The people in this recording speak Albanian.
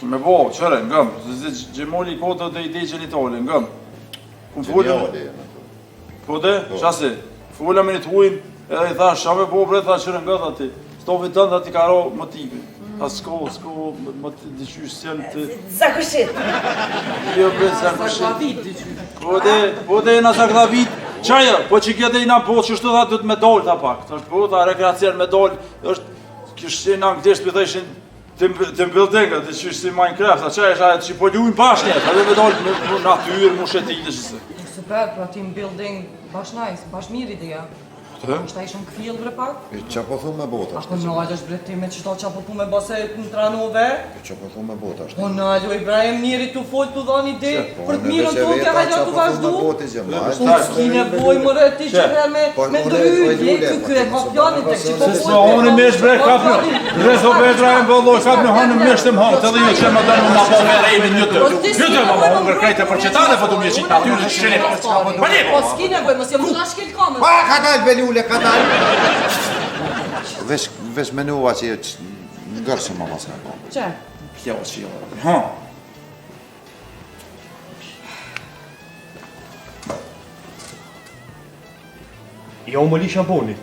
Me bo, qëre, ngëm, gjemoli kodo dhe ide gjenitali, ngëm. Po dhe, qasi, fulla me një të hujnë, edhe i thash, qa me bo bre, thash qëre nga dhe ti, stofi tënë dhe ti ka ro motivi. A s'ko, më të dyqysh si janë të... Zakushit! Jo bre, zakushit. Po dhe na zaklavit, qaja, po që kje dhe i na po, që shtu dha du të me dollë ta pak, të është po, ta rekreacion me dollë, është, kështë që na në këtisht për të ishin të mbëlldenga, të që ishtë si Minecraft, a qaj është ajet që po ljujnë bashkët, edhe me dollë në natyrë, mu shetit e qëse. Super, pra team building, bash nice, bash mirë ideja. Shta ishëm këfil bre pak? Qa po thu me bota? Ako nalë është bre ti me qëto qa po thu me base në tranove? Qa po thu me bota? O nalë, Ibrahim njeri të folë të dhanë ide, për të mirën toke hajde të vazhdu. Unë s'kine boj më re ti që her me ndryje, këkre ka pjanit e që po folë. Se unë mish bre kapnë, rezo be Ibrahim bëlloj, kapnë hanë mish të më hanë, të dhe ju që më dënë më po me rejmin njëtë më më unë krejtë për qëtane, po të më jeqit natyrë që shqeni për. Po s'kine boj, mësje më shashkel kamës. Pa, ka dalë belule, ka dalë. Vesh menuva që ngërshë më mas me po. Që? Kjo që jo. Ha. Jo më li shamponi.